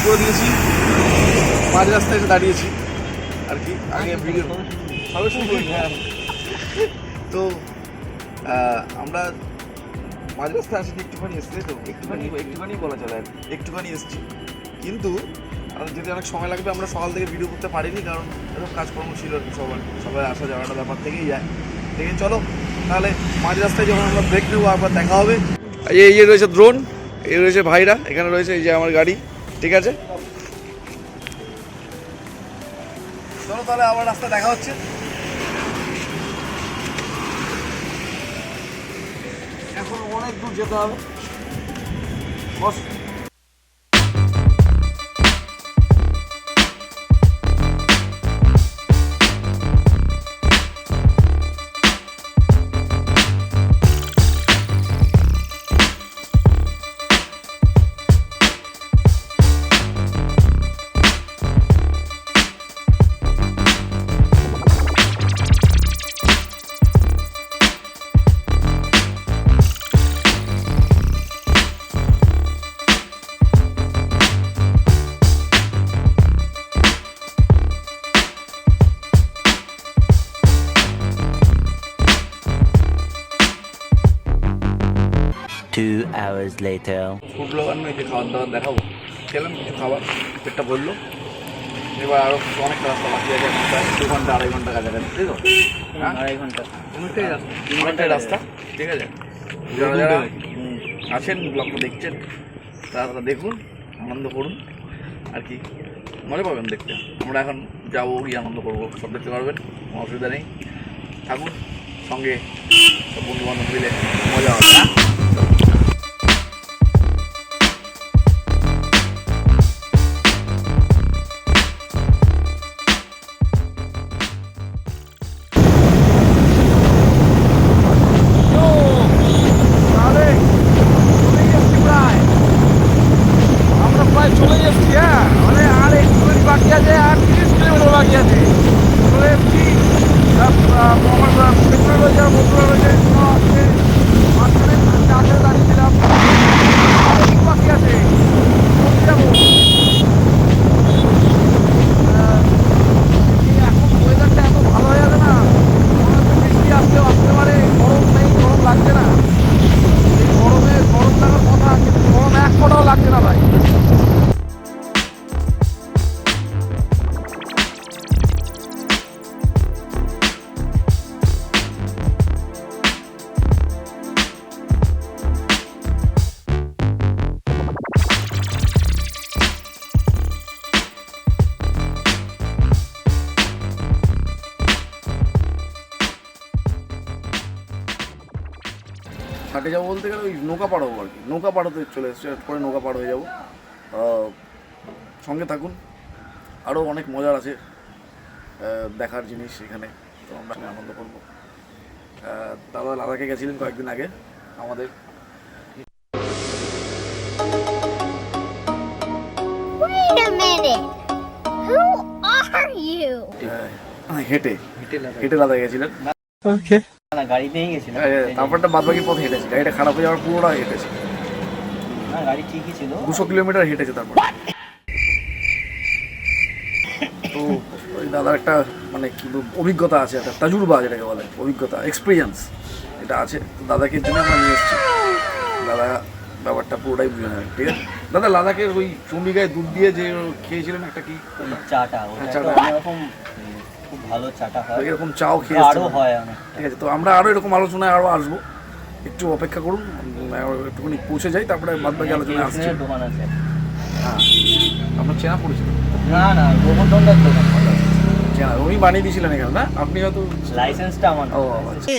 করে দিয়েছি, মাঝ রাস্তায় এসে দাঁড়িয়েছি আর কি। আগে ভিডিও সবাই শুরু করি। তো আমরা মাঝ রাস্তায় আসি, একটুখানি এসছি, তো একটুখানি বলা চলে আর একটুখানি এসছি, কিন্তু যেতে অনেক সময় লাগবে। আমরা সকাল থেকে ভিডিও করতে পারিনি, কারণ এরকম কাজকর্ম ছিল আর কি, সবাই আসা যাওয়াটা ব্যাপার থেকেই যায়। ঠিক আছে, চলো তাহলে মাঝ রাস্তায় যখন আমরা ব্রেক নেবো আবার দেখা হবে। এই রয়েছে ড্রোন, এই রয়েছে ভাইরা, এখানে রয়েছে এই যে আমার গাড়ি। ঠিক আছে, চলো তাহলে আবার রাস্তা দেখা হচ্ছে। এখন অনেক দূর যেতে হবে। বস, 2 hours later. ফুড ব্লগার নয় যে খাবার দাবার দেখাবো, খেলাম কিছু খাবার, পেটটা বললো। এবার আরও অনেকটা রাস্তা বাকি আছে, প্রায় 2 ঘন্টা 2.5 ঘন্টা কাছাকাছি, তাই তো? 2.5 ঘন্টা অনেকটাই রাস্তা। ঠিক আছে, যারা যারা আছেন ব্লগটা দেখছেন তারা দেখুন, আনন্দ করুন আর কি, মজা পাবেন দেখতে। আমরা এখন যাবো, গিয়ে আনন্দ করবো, সব দেখতে পারবেন, কোনো অসুবিধা নেই। থাকুন সঙ্গে, সব বন্ধু বান্ধব মিলে মজা হবে। চলে যাচ্ছি, হ্যাঁ, মানে আর একটুখানি বাকি আছে, আর 30 কিলোমিটার বাকি আছে। চলে এসছি, আমার পেছনে রয়েছে আর বন্ধুরা রয়েছে, আছে মাঝখানে চাষে দাঁড়িয়েছিলাম, একটু বাকি আছে, যাবো। এখন ওয়েদারটা এত ভালো হয়ে যাবে না, মনে হচ্ছে বৃষ্টি আসতে পারে। গরম নেই, গরম লাগছে না, এই গরম লাগার কথা, কিন্তু গরম এক ফোঁটাও লাগছে না ভাই। ঘাটে যাবো বলতে গেলে ওই নৌকা পাড়াবো আর কি, নৌকা পাড়াতে চলে এসেছে, পরে নৌকা পাড় হয়ে যাবো। সঙ্গে থাকুন, আরও অনেক মজার আছে দেখার জিনিস এখানে, তো আমরা আনন্দ করবো। দাদা লাদাখে গেছিলেন কয়েকদিন আগে আমাদের। হেঁটে লাদাখে গেছিলেন। গাড়ি নিয়ে গেছিলাম, তারপরটা বাদ বাকি পথ হেঁটেছি, গাড়িটা খারাপ হয়ে যাওয়ার পুরোটা হেঁটেছি। না গাড়ি ঠিকই ছিল, 200 কিলোমিটার হেঁটেছে। তারপর তো ওই দাদার একটা মানে কি অভিজ্ঞতা আছে, একটা তাজুর্বা যেটাকে বলে, অভিজ্ঞতা, এক্সপিরিয়েন্স এটা আছে। তো দাদাকে জন্য আমরা নিয়ে এসেছি, দাদা ব্যাপারটা পুরোটাই বুঝে নেবেন। ঠিক আছে দাদা, লাদাখের ওই চন্ডিগায় দুধ দিয়ে যে খেয়েছিলেন একটা কি চাটা, এরকম খুব ভালো চাটা হয়, এরকম চাও খেয়ে আরও হয় অনেক। ঠিক আছে, তো আমরা আরও এরকম আলোচনায় আরও আসবো, একটু অপেক্ষা করুন, একটুখানি পৌঁছে যাই, তারপরে বাদ বাকি আলোচনায় আসছে। দোকান আছে, হ্যাঁ, আপনার চেনা পরিচিত? না গোবর্ধনদার দোকান চেনা, উনি বানিয়ে দিয়েছিলেন এখানে না? আপনি হয়তো লাইসেন্সটা আমার। ও আচ্ছা।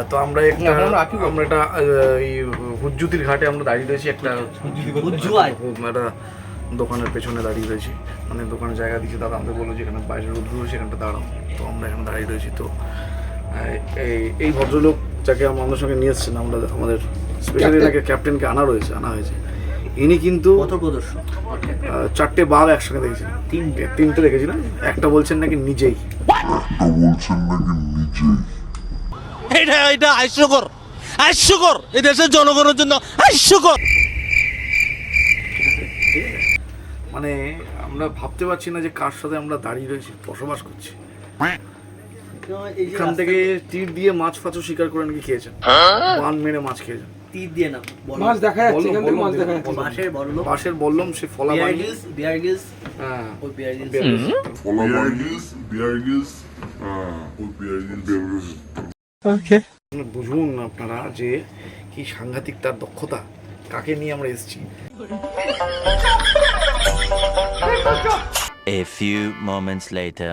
তো আমরা একটা এই হুজ্জুতির ঘাটে আমরা দাঁড়িয়ে রয়েছি, একটা দোকানের পেছনে দাঁড়িয়ে রয়েছি, মানে দোকানের জায়গা দিয়েছে দাদা, আমাদের বললো যে এখানে বাইরে রোদ্র রয়েছে, এখানটা দাঁড়াও। তো আমরা এখানে দাঁড়িয়ে রয়েছি। তো এই ভদ্রলোক যাকে আমাদের সঙ্গে নিয়ে এসছেন, আমরা আমাদের স্পেশালি এনাকে ক্যাপ্টেনকে আনা হয়েছে, ইনি কিন্তু পথ প্রদর্শক। 4টে বাঘ একসাথে দেখেছেন, 3টে দেখেছিলেন, একটা বলছেন নাকি নিজেই। এটা হাস্যকর এই দেশের জনগণের জন্য হাস্যকর। মানে আমরা ভাবতে পারছি না যে কার সাথে আমরা দাঁড়িয়ে রয়েছি, বসবাস করছি। এই যে এখান থেকে তীর দিয়ে মাছ ফাছও শিকার করে নাকি খেয়েছেন, বান মেরে মাছ খেয়েছেন। তীর দিয়ে না, মাছ দেখা যাচ্ছে, এখান থেকে মাছ দেখা যাচ্ছে। বাঁশের বল্লম, বাঁশের বল্লম, সে ফলা বানিয়ে, বিয়ার গিলস, হ্যাঁ, ওই বিয়ার গিলস। বুঝুন আপনারা যে কি সাংঘাতিক তার দক্ষতা, কাকে নিয়ে আমরা এসেছি। A few moments later.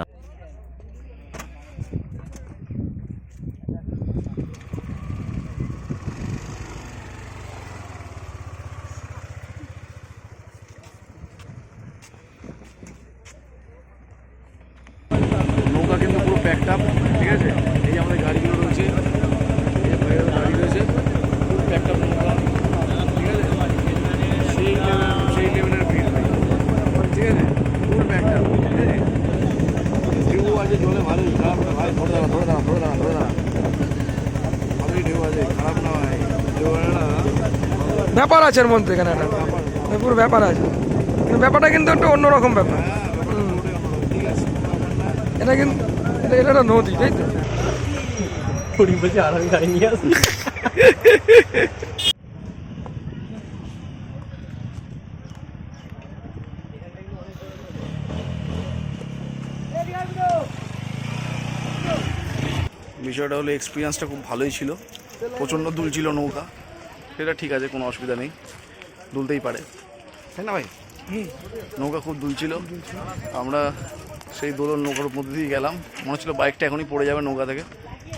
নৌকা কিন্তু পুরো প্যাকড আপ, ঠিক আছে। এই আমাদের গাড়িগুলো রয়েছে, এই বাইরের গাড়ি রয়েছে, পুরো প্যাকড আপ নৌকা, ঠিক আছে। সেই লেভেলের ভিড় ভাই, ঠিক আছে, পুরো প্যাকড আপ, ঠিক আছে। ঢেউ আছে জলে ভালোই, খারাপ না ভাই, ধরে দাঁড়া ভালোই ঢেউ আছে, খারাপ না ভাই, ঢেউ না। ব্যাপার আছে এর মধ্যে, এখানে একটা পুরো ব্যাপার আছে, কিন্তু ব্যাপারটা কিন্তু একটু অন্যরকম ব্যাপার। এটা কিন্তু এটা একটা নদী, তাই তো? বিষয়টা হলো এক্সপিরিয়েন্সটা খুব ভালোই ছিল, প্রচণ্ড দুলছিল নৌকা, সেটা ঠিক আছে, কোনো অসুবিধা নেই, দুলতেই পারে, তাই না ভাই? নৌকা খুব দুলছিল, আমরা সেই দোলন নৌকার মধ্যে দিয়ে গেলাম, মনে হচ্ছিল বাইকটা এখনই পড়ে যাবে নৌকা থেকে,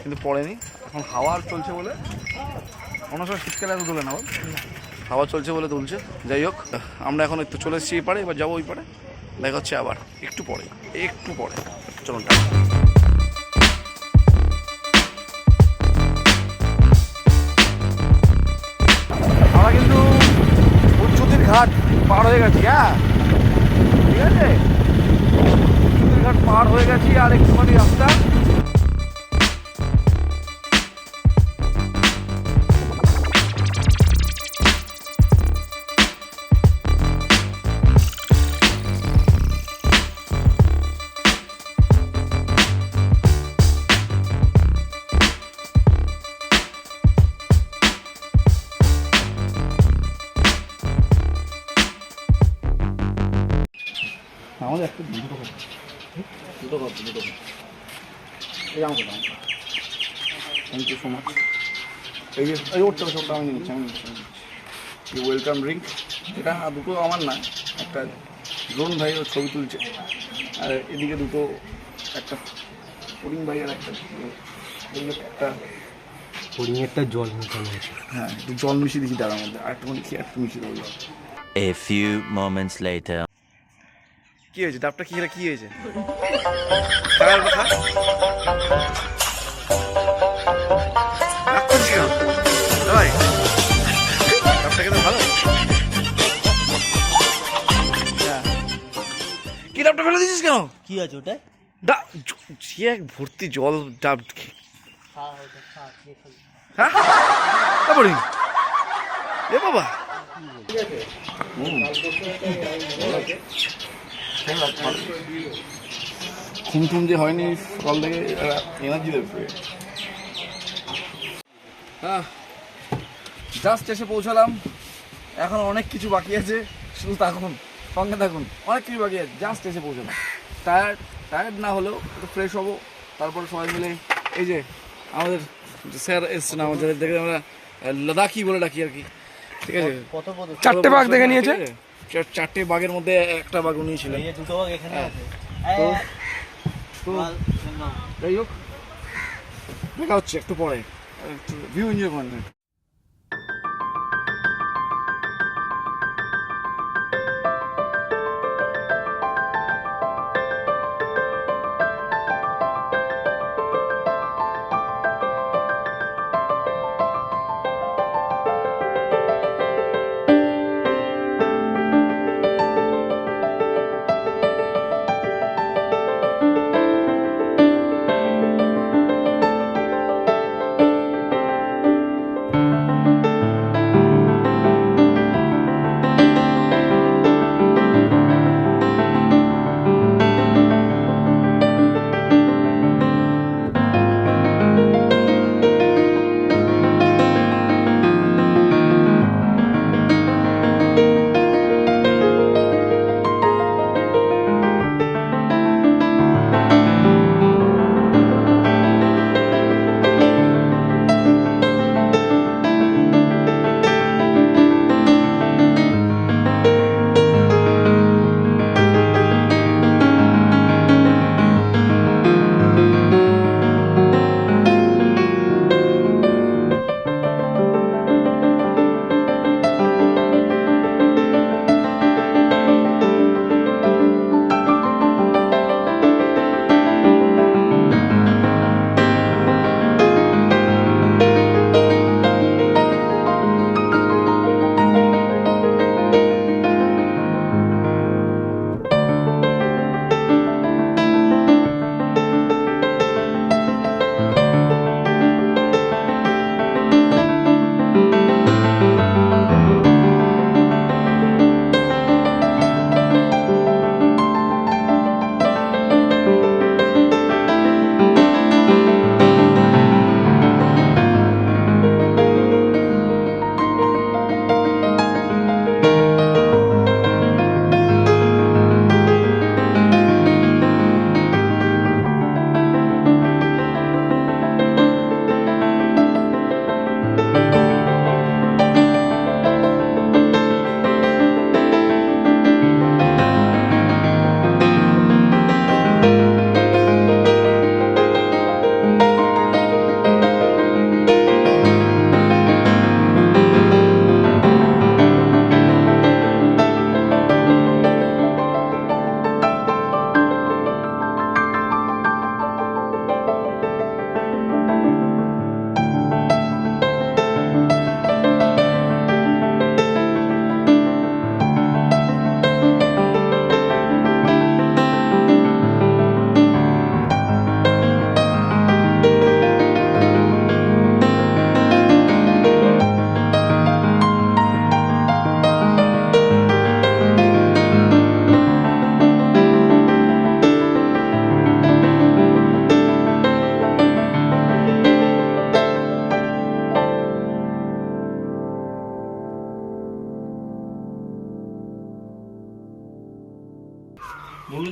কিন্তু পড়েনি। এখন হাওয়া চলছে বলে, অন্য সময় শীতকালে এত দোলে না, বল, হাওয়া চলছে বলে দুলছে। যাই হোক, আমরা এখন একটু চলে এসেছি এই পারে, এবার যাবো ওই পারে, দেখা হচ্ছে আবার একটু পরে, চলুন। আমরা কিন্তু উচ্চতির ঘাট পার হয়ে গেছি, হ্যাঁ, ঠিক আছে, উচ্চতির ঘাট পার হয়ে গেছি, আর একটুখানি রাস্তা। আমাদের একটা দুটো এই আমাকে দাম, থ্যাংক ইউ সো মাচ। এই যে এই ওটা আমি নিচ্ছি, এই ওয়েলকাম ড্রিঙ্ক, এটা দুটো আমার না, একটা ড্রোন ভাই ও ছবি তুলছে, আর এদিকে দুটো, একটা হরিং ভাই আর একটা হরিণেরটা জল মিশানো আছে। হ্যাঁ, একটু জল মিশিয়ে দিচ্ছি তার মধ্যে, আর একটু খেয়ে একটু মিশিয়ে দেবো। A few moments later. কি হয়েছে ডাবটা, কি হয়েছে? ডাবটা খেতে ভালো, কি ডাবটা ফেলে দিয়েছিস কেন? কি আছে ওটা? এক ভর্তি জল ডাব, হ্যাঁ তারপরে এ বাবা, ঘুম যে হয়নি সকাল থেকে, এনার্জি দেবে। হ্যাঁ, জাস্ট এসে পৌঁছালাম, এখন অনেক কিছু বাকি আছে, শুধু সঙ্গে থাকুন, অনেক কিছু বাকি আছে, জাস্ট এসে পৌঁছালাম। টায়ার্ড না হলেও একটু ফ্রেশ হবো, তারপরে সবাই মিলে, এই যে আমাদের স্যার এসছে না, আমাদের দেখে আমরা লাদাখি বলে ডাকি আর কি, ঠিক আছে। 4টে বাঘ দেখে নিয়েছে, 4টে বাঘের মধ্যে একটা বাঘ উনি ছিলেন, এই যে দুটো বাঘ এখানে আছে। তো যাই হোক, দেখা হচ্ছে একটু পরে, একটু ভিউ এনজয় করেন।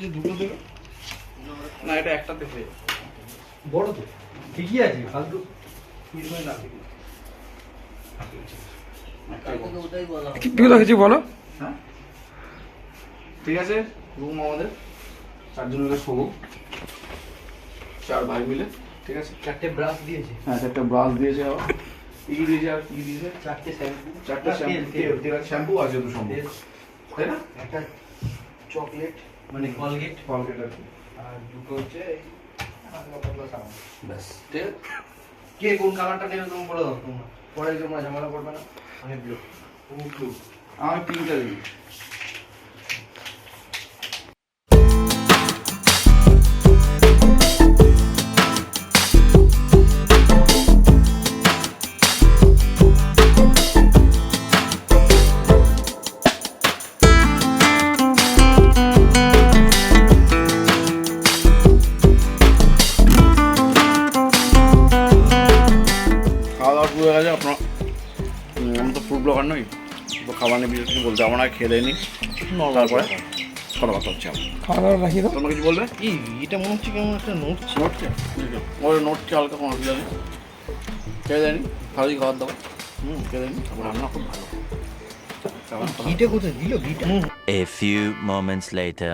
যে দুটো দেবে না, এটা একটাতে হয়ে যাবে। বড় তো ঠিকই আছে, ফালতু না কি কিছু বলো। হ্যাঁ ঠিক আছে, রুম আমাদের 4 জন মিলে শোবো, 4 ভাই মিলে, ঠিক আছে। 4টে ব্রাশ দিয়েছে, হ্যাঁ 4টা ব্রাশ দিয়েছে, আবার কি দিয়েছে, আর কি দিয়েছে, 4টে শ্যাম্পু, 4টা শ্যাম্পু, ঠিক আছে, শ্যাম্পু আছে তো সম্ভব, তাই না? একটা চকলেট মানে কলগেট, কলগেট আর কি, আর দুটো হচ্ছে সাবান। ব্যাস ঠিক আছে। কে কোন কালারটা নেবে তুমি বলে দাও, তোমরা পরে তোমরা ঝামেলা করবে না। আমি ব্লু, তুমি ব্লু, আমি পিঙ্কটা দিই। খাওয়া দাওয়া পুরো গেছে আপনার, আমি তো ফুড ব্লগার নই, তো খাবার নিয়ে বিশেষ কিছু বলতে আমরা খেয়ে দেয়নি, তারপরে কথাবার্তা হচ্ছে আমার। খাওয়া দাওয়া রাখি দাও। তোমরা কিছু বলবে? এটা মনে হচ্ছে কেমন একটা নড়ছে। নোটকে ওর নোটকে হালকা কোনো অসুবিধা নেই, খেয়ে দেয়নি, ভালোই খাবার দাবার, খেয়ে দেয়নি, তারপর রান্না খুব ভালো। ঘিটা কোথায় দিল, ঘিটা? A few moments later.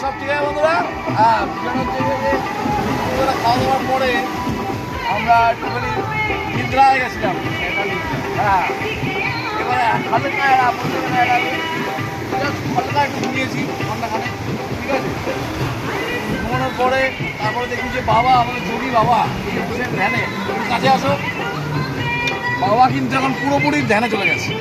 সব ঠিক আছে বন্ধুরা, বিছানার জায়গায় দুপুরবেলা খাওয়া দাওয়ার পরে আমরা একটুখানি নিদ্রা হয়ে গেছিলাম। হ্যাঁ এবারে হালকা হালকা একটু ঘুমিয়েছি ঘন্টাখানে, ঠিক আছে। ঘুমানোর পরে তারপরে দেখি যে বাবা, আমাদের যোগী বাবা বসেন ধ্যানে, কাছে আসো। বাবা কিন্তু এখন পুরোপুরি ধ্যানে চলে গেছে।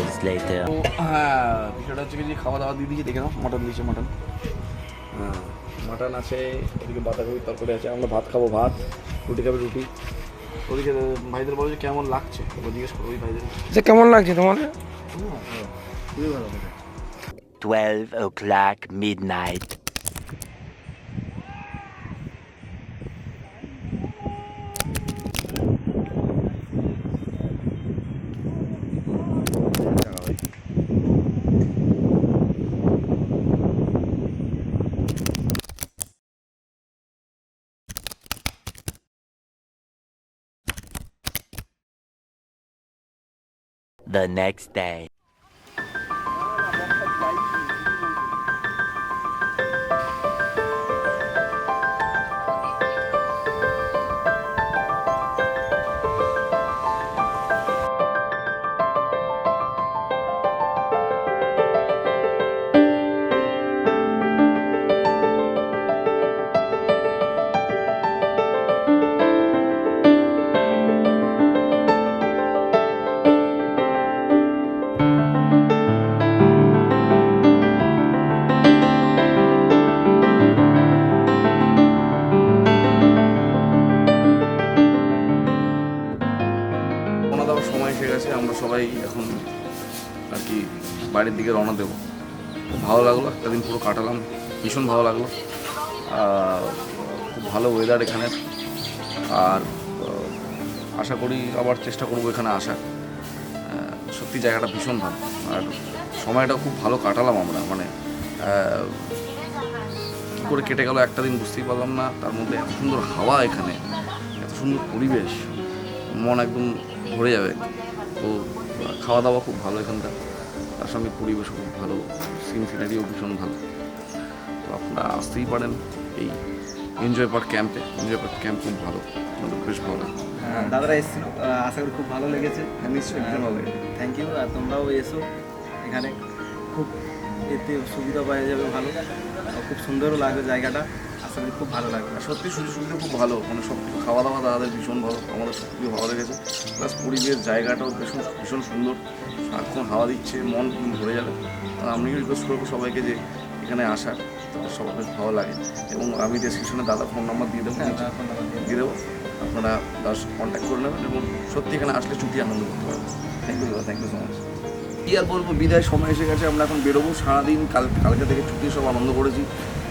hours later. তো হ্যাঁ, বিষয়টা হচ্ছে কি যে খাওয়া দাওয়া দিয়ে দিয়েছি, দেখে নাও মাটন দিয়েছে, মাটন। হ্যাঁ, মাটন আছে, এদিকে বাঁধাকপির তরকারি আছে, আমরা ভাত খাবো, ভাত, রুটি খাবে রুটি। ওদিকে ভাইদের বলো যে কেমন লাগছে, ওরা জিজ্ঞেস করো ওই ভাইদের। যে কেমন লাগছে তোমাদের? খুবই ভালো লাগে। 12 o'clock midnight. The next day. রওনা দেওয়ার সময় এসে গেছে, আমরা সবাই এখন আর কি বাড়ির দিকে রওনা দেবো। খুব ভালো লাগলো, একটা দিন পুরো কাটালাম, ভীষণ ভালো লাগলো। খুব ভালো ওয়েদার এখানে, আর আশা করি আবার চেষ্টা করবো এখানে আসার। সত্যি জায়গাটা ভীষণ ভালো, আর সময়টা খুব ভালো কাটালাম আমরা, মানে কী করে কেটে গেল একটা দিন বুঝতেই পারলাম না। তার মধ্যে এত সুন্দর হাওয়া এখানে, এত সুন্দর পরিবেশ, মন একদম ভরে যাবে। তো খাওয়া দাওয়া খুব ভালো এখানকার, তার সঙ্গে পরিবেশও খুব ভালো, সিনারিও ভীষণ ভালো। তো আপনারা আসতেই পারেন এই এনজয় পার্ক ক্যাম্পে। এনজয় পার্ক ক্যাম্প খুব ভালো, আমাদের বেশ ভালো লাগে। দাদারা এসেছিল, আশা করি খুব ভালো লেগেছে। নিশ্চয়ই ভীষণ ভালো লাগে। Thank you. আর তোমরাও এসো এখানে, খুব এতে সুবিধা পাওয়া যাবে ভালো, আর খুব সুন্দরও লাগবে জায়গাটা, আশা করি খুব ভালো লাগবে। আর সত্যি সুযোগ সুবিধা খুব ভালো, মানে সব কিছু খাওয়া দাওয়া দাদাদের ভীষণ ভালো, আমাদের সব কিছু ভালো লেগেছে। প্লাস পরিবেশ জায়গাটাও ভীষণ ভীষণ সুন্দর, সারাক্ষণ হাওয়া দিচ্ছে, মন ভরে যাবে। আর আমি রিকোয়েস্ট করবো সবাইকে যে এখানে আসার, তাদের সবার বেশ ভালো লাগে। এবং আমি ডেসক্রিপশনে দাদা ফোন নাম্বার দিয়ে দেবো, দিয়ে দেবো, আপনারা তার কন্ট্যাক্ট করে নেবেন এবং সত্যি এখানে আসলে ছুটি আনন্দ করতে পারবেন। থ্যাংক ইউ দাদা, থ্যাংক ইউ সো মাচ। কী আর বলবো, বিদায় সময় এসে গেছে, আমরা এখন বেরোবো। সারাদিন কালকে থেকে ছুটি, সব আনন্দ করেছি,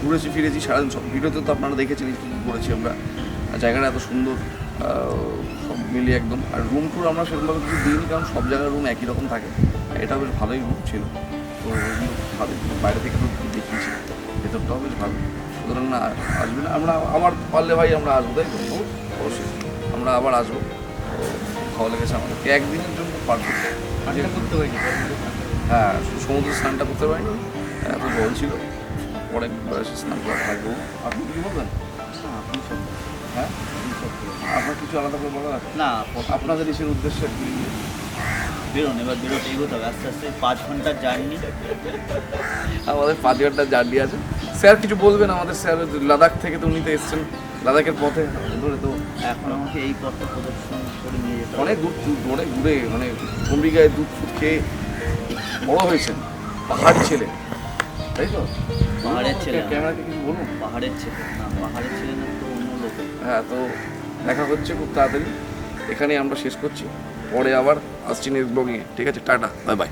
ঘুরেছি ফিরেছি সারাদিন। সব ভিডিওতে তো আপনারা দেখেছেন কী কী করেছি আমরা। জায়গাটা এত সুন্দর, সব মিলিয়ে একদম। আর রুম টুর আমরা সেরকমভাবে কিছু দিইনি, কারণ সব জায়গার রুম একই রকম থাকে। এটা বেশ ভালোই রুম ছিল, তো ভালো বাইরে থেকে তো দেখিয়েছি, ভেতরটাও বেশ ভালো। সুতরাং না আসবে না, আমরা আবার পারলে ভাই আমরা আসবো, তাই তো? অবশ্যই আমরা আবার আসবো। ভালো লেগেছে আমাদেরকে, একদিনের জন্য পারফেক্ট করতে হয়েছে। হ্যাঁ, সমুদ্র স্নানটা করতে পারিনি, এত জল ছিল, পরে স্নান করা থাকবো। আপনি কিছু বলবেন? হ্যাঁ, আপনার কিছু আলাদা করে বলা আছে না, আপনাদের দেশের উদ্দেশ্যে? বেরোন, এবার বেরোতে এগোতে হবে আস্তে আস্তে। 5 ঘন্টার জার্নি, আমাদের 5 ঘন্টার জার্নি আছে। স্যার কিছু বলবেন? আমাদের স্যার লাদাখ থেকে তো উনি তো এসছেন, লাদাখের পথে ধরে তো এখন আমাকে এই পথটা প্রদর্শন করে নিয়ে যেতে হবে। অনেক দূর অনেক ঘুরে, মানে গম্বিকায় দুধ ফুট খেয়ে বড় হয়েছেন, পাহাড় ছেলে, তাই তো? পাহাড়ের ছেলে না। ক্যামেরাকে কিছু বলুন। পাহাড়ের ছেলে না, পাহাড়ের ছেলে না তো অন্য লোক। হ্যাঁ, তো দেখা হচ্ছে খুব তাড়াতাড়ি, এখানে আমরা শেষ করছি, পরে আবার আসছি নেক্সট ব্লগিংয়ে। ঠিক আছে, টাটা, বাই বাই।